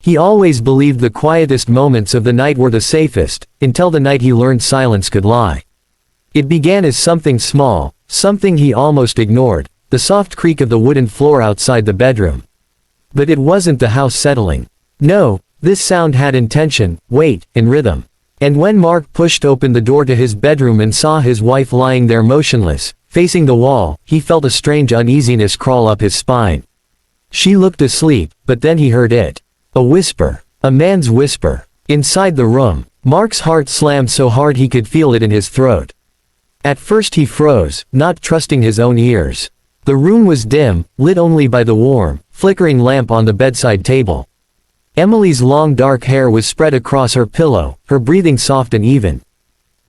He always believed the quietest moments of the night were the safest, until the night he learned silence could lie. It began as something small, something he almost ignored, the soft creak of the wooden floor outside the bedroom. But it wasn't the house settling. No, this sound had intention, weight, and rhythm. And when Mark pushed open the door to his bedroom and saw his wife lying there motionless, facing the wall, he felt a strange uneasiness crawl up his spine. She looked asleep, but then he heard it. A whisper. A man's whisper. Inside the room. Mark's heart slammed so hard he could feel it in his throat. At first he froze, not trusting his own ears. The room was dim, lit only by the warm, flickering lamp on the bedside table. Emily's long dark hair was spread across her pillow, her breathing soft and even.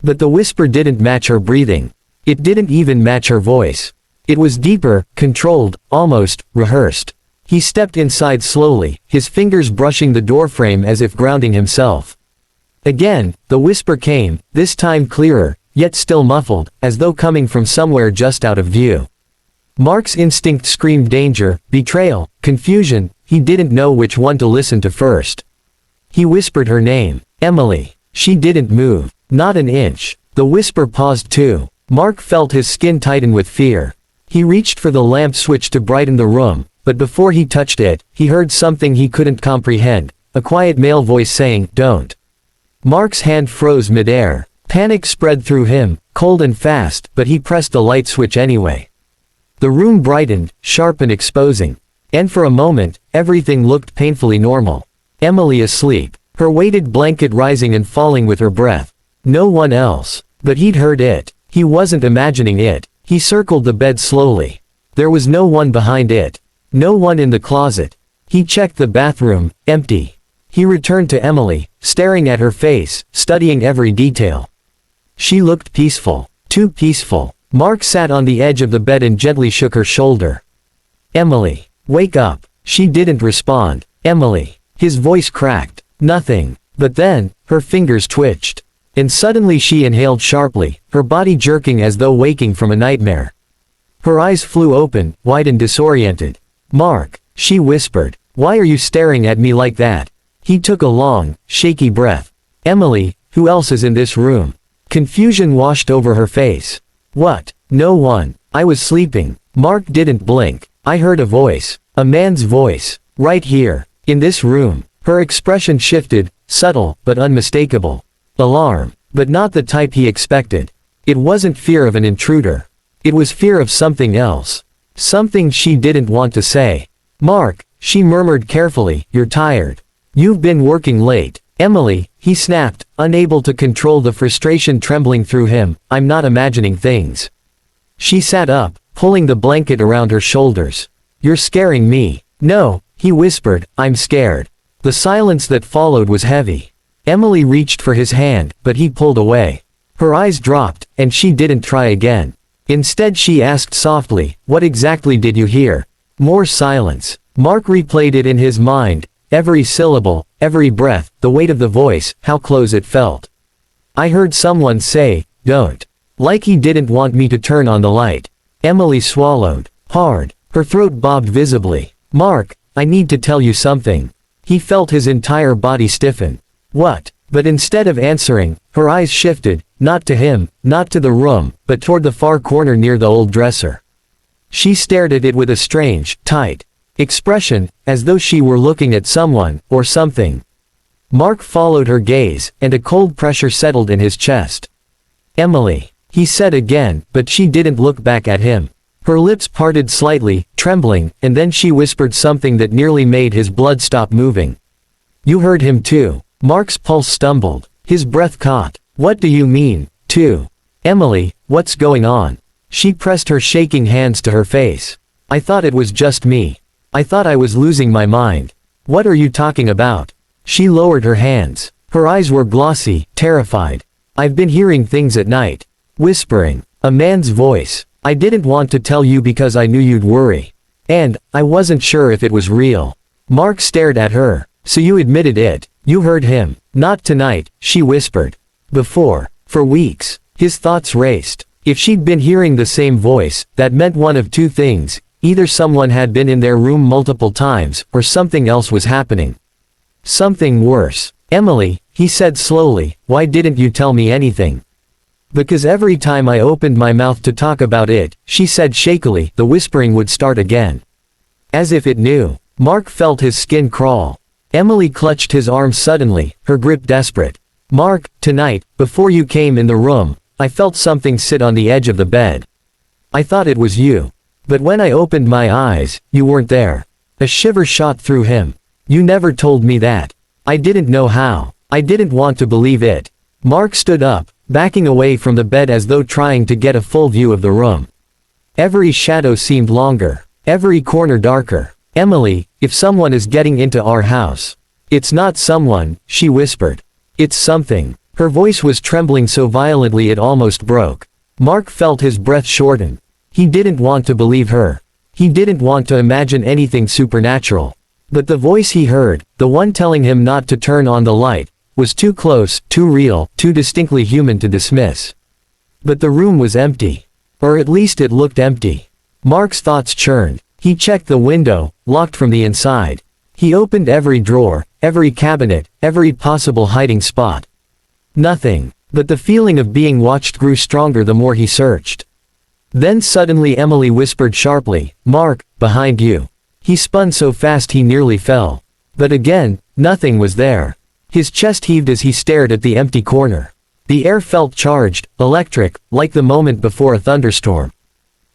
But the whisper didn't match her breathing. It didn't even match her voice. It was deeper, controlled, almost rehearsed. He stepped inside slowly, his fingers brushing the doorframe as if grounding himself. Again, the whisper came, this time clearer, yet still muffled, as though coming from somewhere just out of view. Mark's instinct screamed danger, betrayal, confusion. He didn't know which one to listen to first. He whispered her name. Emily. She didn't move. Not an inch. The whisper paused too. Mark felt his skin tighten with fear. He reached for the lamp switch to brighten the room, but before he touched it, he heard something he couldn't comprehend, a quiet male voice saying, "Don't." Mark's hand froze mid-air. Panic spread through him, cold and fast, but he pressed the light switch anyway. The room brightened, sharp and exposing. And for a moment, everything looked painfully normal. Emily asleep, her weighted blanket rising and falling with her breath. No one else. But he'd heard it. He wasn't imagining it. He circled the bed slowly. There was no one behind it. No one in the closet. He checked the bathroom, empty. He returned to Emily, staring at her face, studying every detail. She looked peaceful. Too peaceful. Mark sat on the edge of the bed and gently shook her shoulder. "Emily. Wake up." She didn't respond. "Emily." His voice cracked. Nothing. But then, her fingers twitched. And suddenly she inhaled sharply, her body jerking as though waking from a nightmare. Her eyes flew open, wide and disoriented. "Mark," she whispered. "Why are you staring at me like that?" He took a long, shaky breath. "Emily, who else is in this room?" Confusion washed over her face. "What? No one. I was sleeping." Mark didn't blink. "I heard a voice. A man's voice. Right here. In this room." Her expression shifted, subtle, but unmistakable. Alarm. But not the type he expected. It wasn't fear of an intruder. It was fear of something else. Something she didn't want to say. "Mark," she murmured carefully, "you're tired. You've been working late." "Emily," he snapped, unable to control the frustration trembling through him, "I'm not imagining things." She sat up, pulling the blanket around her shoulders. "You're scaring me." "No," he whispered, "I'm scared." The silence that followed was heavy. Emily reached for his hand, but he pulled away. Her eyes dropped, and she didn't try again. Instead she asked softly, "What exactly did you hear?" More silence. Mark replayed it in his mind, every syllable, every breath, the weight of the voice, how close it felt. "I heard someone say, 'Don't.' Like he didn't want me to turn on the light." Emily swallowed. Hard. Her throat bobbed visibly. "Mark, I need to tell you something." He felt his entire body stiffen. "What?" But instead of answering, her eyes shifted, not to him, not to the room, but toward the far corner near the old dresser. She stared at it with a strange, tight expression, as though she were looking at someone, or something. Mark followed her gaze, and a cold pressure settled in his chest. "Emily," he said again, but she didn't look back at him. Her lips parted slightly, trembling, and then she whispered something that nearly made his blood stop moving. "You heard him too." Mark's pulse stumbled. His breath caught. "What do you mean, too?" "Emily, what's going on?" She pressed her shaking hands to her face. "I thought it was just me. I thought I was losing my mind." "What are you talking about?" She lowered her hands. Her eyes were glossy, terrified. "I've been hearing things at night. Whispering. A man's voice. I didn't want to tell you because I knew you'd worry. And, I wasn't sure if it was real." Mark stared at her. "So you admitted it. You heard him." "Not tonight," she whispered. "Before. For weeks." His thoughts raced. If she'd been hearing the same voice, that meant one of two things. Either someone had been in their room multiple times, or something else was happening. Something worse. Emily, he said slowly, why didn't you tell me anything? Because every time I opened my mouth to talk about it, she said shakily, the whispering would start again. As if it knew. Mark felt his skin crawl. Emily clutched his arm suddenly, her grip desperate. Mark, tonight, before you came in the room, I felt something sit on the edge of the bed. I thought it was you. But when I opened my eyes, you weren't there. A shiver shot through him. You never told me that. I didn't know how. I didn't want to believe it. Mark stood up, backing away from the bed as though trying to get a full view of the room. Every shadow seemed longer. Every corner darker. Emily, if someone is getting into our house. It's not someone, she whispered. It's something. Her voice was trembling so violently it almost broke. Mark felt his breath shorten. He didn't want to believe her. He didn't want to imagine anything supernatural. But the voice he heard, the one telling him not to turn on the light, was too close, too real, too distinctly human to dismiss. But the room was empty. Or at least it looked empty. Mark's thoughts churned. He checked the window, locked from the inside. He opened every drawer, every cabinet, every possible hiding spot. Nothing. But the feeling of being watched grew stronger the more he searched. Then suddenly Emily whispered sharply, Mark, behind you. He spun so fast he nearly fell. But again, nothing was there. His chest heaved as he stared at the empty corner. The air felt charged, electric, like the moment before a thunderstorm.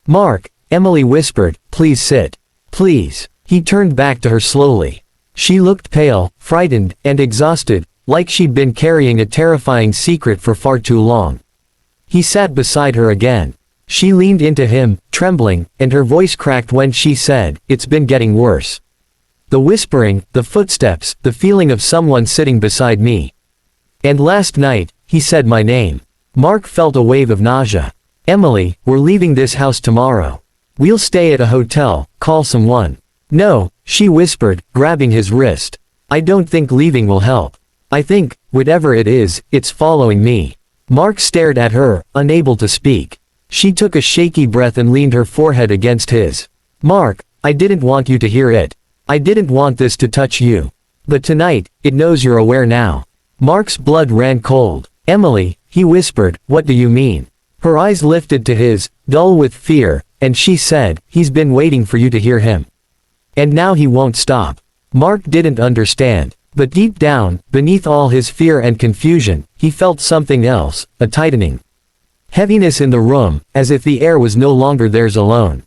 Mark, Emily whispered, please sit. Please. He turned back to her slowly. She looked pale, frightened, and exhausted, like she'd been carrying a terrifying secret for far too long. He sat beside her again. She leaned into him, trembling, and her voice cracked when she said, it's been getting worse. The whispering, the footsteps, the feeling of someone sitting beside me. And last night, he said my name. Mark felt a wave of nausea. Emily, we're leaving this house tomorrow. We'll stay at a hotel, call someone. No, she whispered, grabbing his wrist. I don't think leaving will help. I think, whatever it is, it's following me. Mark stared at her, unable to speak. She took a shaky breath and leaned her forehead against his. Mark, I didn't want you to hear it. I didn't want this to touch you. But tonight, it knows you're aware now. Mark's blood ran cold. Emily, he whispered, what do you mean? Her eyes lifted to his, dull with fear, and she said, he's been waiting for you to hear him. And now he won't stop. Mark didn't understand. But deep down, beneath all his fear and confusion, he felt something else, a tightening. Heaviness in the room, as if the air was no longer theirs alone.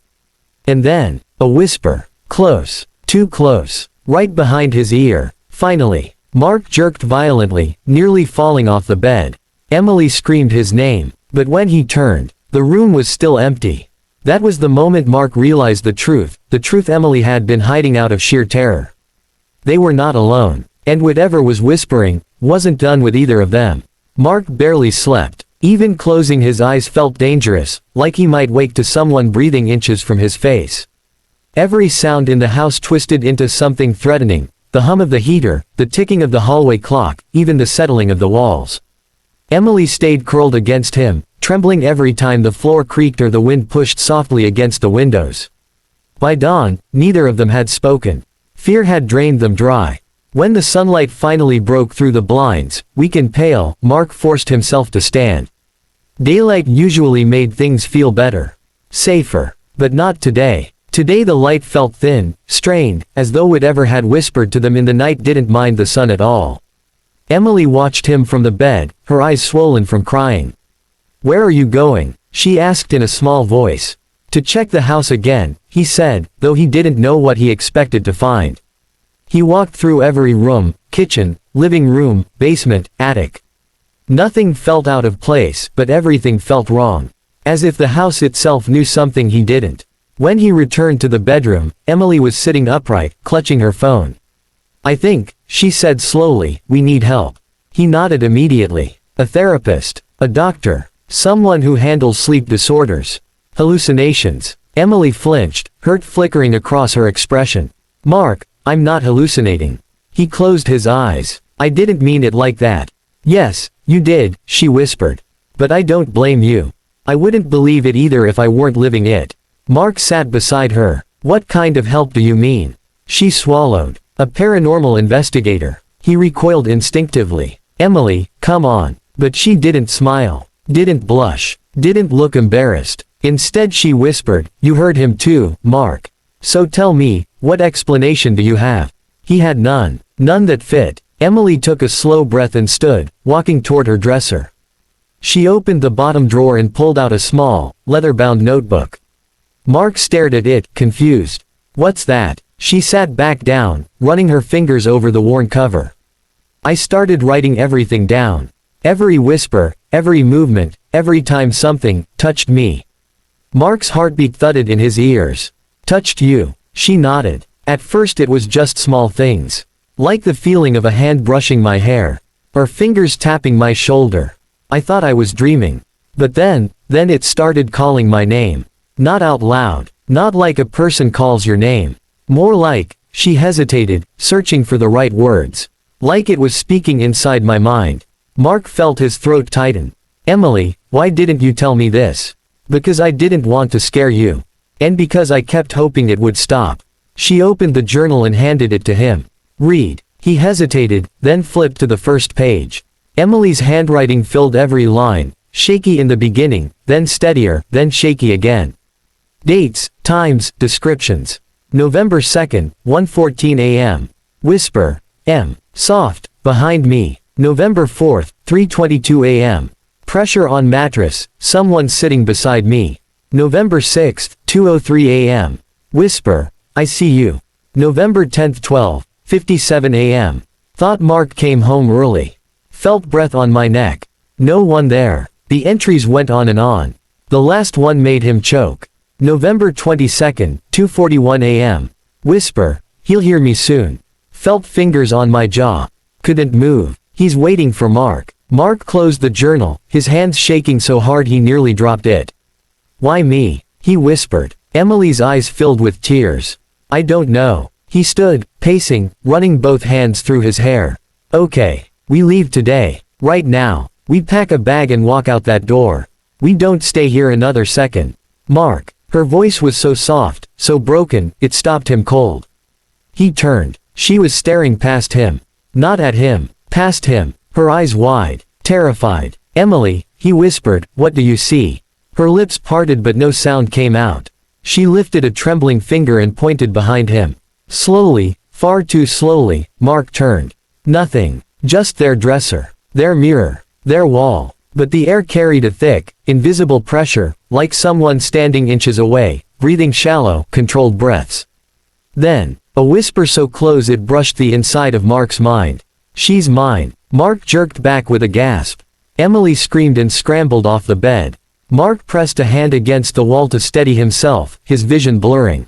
And then, a whisper. Close. Too close. Right behind his ear. Finally. Mark jerked violently, nearly falling off the bed. Emily screamed his name. But when he turned, the room was still empty. That was the moment Mark realized the truth Emily had been hiding out of sheer terror. They were not alone. And whatever was whispering, wasn't done with either of them. Mark barely slept. Even closing his eyes felt dangerous, like he might wake to someone breathing inches from his face. Every sound in the house twisted into something threatening, the hum of the heater, the ticking of the hallway clock, even the settling of the walls. Emily stayed curled against him, trembling every time the floor creaked or the wind pushed softly against the windows. By dawn, neither of them had spoken. Fear had drained them dry. When the sunlight finally broke through the blinds, weak and pale, Mark forced himself to stand. Daylight usually made things feel better. Safer. But not today. Today the light felt thin, strained, as though whatever had whispered to them in the night didn't mind the sun at all. Emily watched him from the bed, her eyes swollen from crying. Where are you going? She asked in a small voice. To check the house again, he said, though he didn't know what he expected to find. He walked through every room, kitchen, living room, basement, attic. Nothing felt out of place, but everything felt wrong. As if the house itself knew something he didn't. When he returned to the bedroom, Emily was sitting upright, clutching her phone. I think, she said slowly, we need help. He nodded immediately. A therapist. A doctor. Someone who handles sleep disorders. Hallucinations. Emily flinched, hurt flickering across her expression. Mark, I'm not hallucinating. He closed his eyes. I didn't mean it like that. Yes, you did, she whispered. But I don't blame you. I wouldn't believe it either if I weren't living it. Mark sat beside her. What kind of help do you mean? She swallowed. A paranormal investigator. He recoiled instinctively. Emily, come on. But she didn't smile, didn't blush, didn't look embarrassed. Instead she whispered, you heard him too, Mark. So tell me, what explanation do you have? He had none. None that fit. Emily took a slow breath and stood, walking toward her dresser. She opened the bottom drawer and pulled out a small, leather-bound notebook. Mark stared at it, confused. What's that? She sat back down, running her fingers over the worn cover. I started writing everything down. Every whisper, every movement, every time something touched me. Mark's heartbeat thudded in his ears. Touched you? She nodded. At first it was just small things. Like the feeling of a hand brushing my hair. Or fingers tapping my shoulder. I thought I was dreaming. But then it started calling my name. Not out loud. Not like a person calls your name. More like, she hesitated, searching for the right words. Like it was speaking inside my mind. Mark felt his throat tighten. Emily, why didn't you tell me this? Because I didn't want to scare you. And because I kept hoping it would stop. She opened the journal and handed it to him. Read. He hesitated, then flipped to the first page. Emily's handwriting filled every line, shaky in the beginning, then steadier, then shaky again. Dates, times, descriptions. November 2nd, 1:14 a.m. Whisper. M. Soft, behind me. November 4th, 3:22 a.m. Pressure on mattress, someone sitting beside me. November 6th, 2:03 a.m. Whisper. I see you. November 10th, 12:57 a.m. Thought Mark came home early. Felt breath on my neck. No one there. The entries went on and on. The last one made him choke. November 22nd, 2:41 a.m. Whisper. He'll hear me soon. Felt fingers on my jaw. Couldn't move. He's waiting for Mark. Mark closed the journal, his hands shaking so hard he nearly dropped it. Why me? He whispered. Emily's eyes filled with tears. I don't know. He stood, pacing, running both hands through his hair. Okay. We leave today. Right now. We pack a bag and walk out that door. We don't stay here another second. Mark. Her voice was so soft, so broken, it stopped him cold. He turned. She was staring past him. Not at him. Past him. Her eyes wide. Terrified. Emily, he whispered, what do you see? Her lips parted but no sound came out. She lifted a trembling finger and pointed behind him. Slowly, far too slowly, Mark turned. Nothing. Just their dresser. Their mirror. Their wall. But the air carried a thick, invisible pressure, like someone standing inches away, breathing shallow, controlled breaths. Then, a whisper so close it brushed the inside of Mark's mind. She's mine. Mark jerked back with a gasp. Emily screamed and scrambled off the bed. Mark pressed a hand against the wall to steady himself, his vision blurring.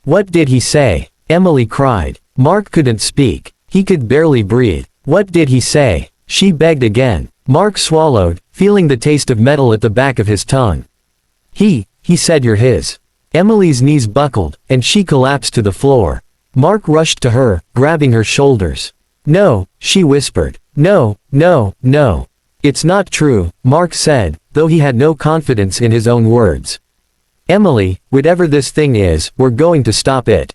What did he say? Emily cried. Mark couldn't speak. He could barely breathe. What did he say? She begged again. Mark swallowed, feeling the taste of metal at the back of his tongue. He said you're his. Emily's knees buckled, and she collapsed to the floor. Mark rushed to her, grabbing her shoulders. No, she whispered. No, no, no. It's not true, Mark said, though he had no confidence in his own words. Emily, whatever this thing is, we're going to stop it.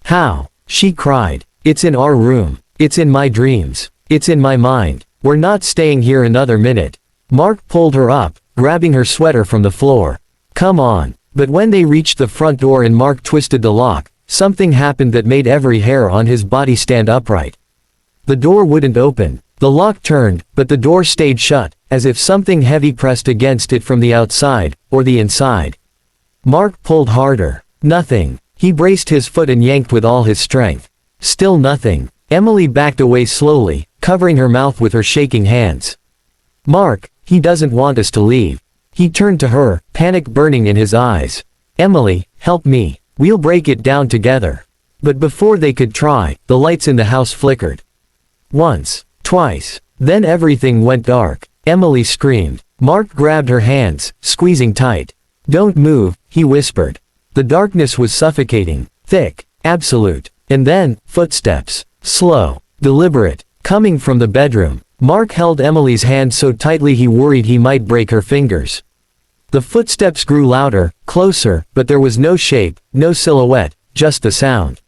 How? She cried. It's in our room. It's in my dreams. It's in my mind. We're not staying here another minute. Mark pulled her up, grabbing her sweater from the floor. Come on. But when they reached the front door and Mark twisted the lock, something happened that made every hair on his body stand upright. The door wouldn't open. The lock turned, but the door stayed shut, as if something heavy pressed against it from the outside, or the inside. Mark pulled harder. Nothing. He braced his foot and yanked with all his strength. Still nothing. Emily backed away slowly, covering her mouth with her shaking hands. Mark, he doesn't want us to leave. He turned to her, panic burning in his eyes. Emily, help me. We'll break it down together. But before they could try, the lights in the house flickered. Once. Twice. Then everything went dark. Emily screamed. Mark grabbed her hands, squeezing tight. Don't move, he whispered. The darkness was suffocating. Thick. Absolute. And then, footsteps. Slow. Deliberate. Coming from the bedroom. Mark held Emily's hand so tightly he worried he might break her fingers. The footsteps grew louder, closer, but there was no shape, no silhouette, just the sound.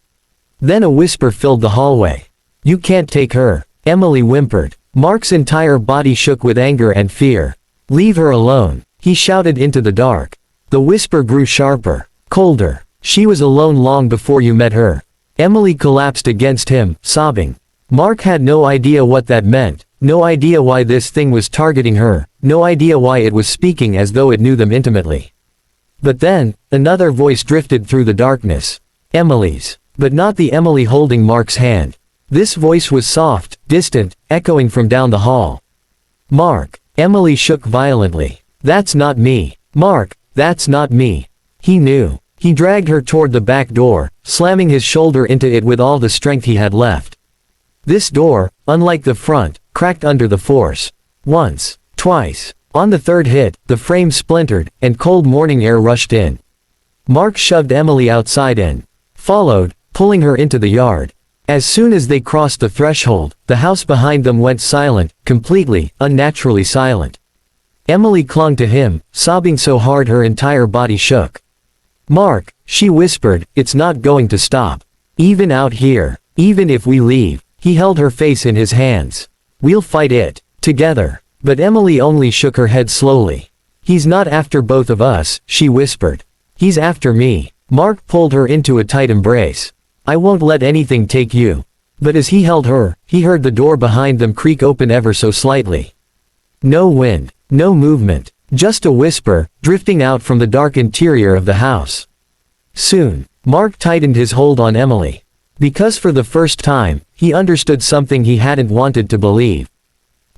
Then a whisper filled the hallway. You can't take her, Emily whimpered. Mark's entire body shook with anger and fear. Leave her alone, he shouted into the dark. The whisper grew sharper, colder. She was alone long before you met her. Emily collapsed against him, sobbing. Mark had no idea what that meant, no idea why this thing was targeting her, no idea why it was speaking as though it knew them intimately. But then, another voice drifted through the darkness. Emily's. But not the Emily holding Mark's hand. This voice was soft, distant, echoing from down the hall. Mark. Emily shook violently. That's not me. Mark, that's not me. He knew. He dragged her toward the back door, slamming his shoulder into it with all the strength he had left. This door, unlike the front, cracked under the force. Once, twice. On the third hit, the frame splintered, and cold morning air rushed in. Mark shoved Emily outside and followed, pulling her into the yard. As soon as they crossed the threshold, the house behind them went silent, completely, unnaturally silent. Emily clung to him, sobbing so hard her entire body shook. Mark, she whispered, it's not going to stop. Even out here, even if we leave. He held her face in his hands. We'll fight it, together. But Emily only shook her head slowly. He's not after both of us, she whispered. He's after me. Mark pulled her into a tight embrace. I won't let anything take you. But as he held her, he heard the door behind them creak open ever so slightly. No wind, no movement, just a whisper, drifting out from the dark interior of the house. Soon, Mark tightened his hold on Emily. Because for the first time, he understood something he hadn't wanted to believe.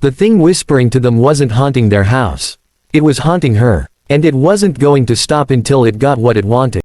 The thing whispering to them wasn't haunting their house. It was haunting her, and it wasn't going to stop until it got what it wanted.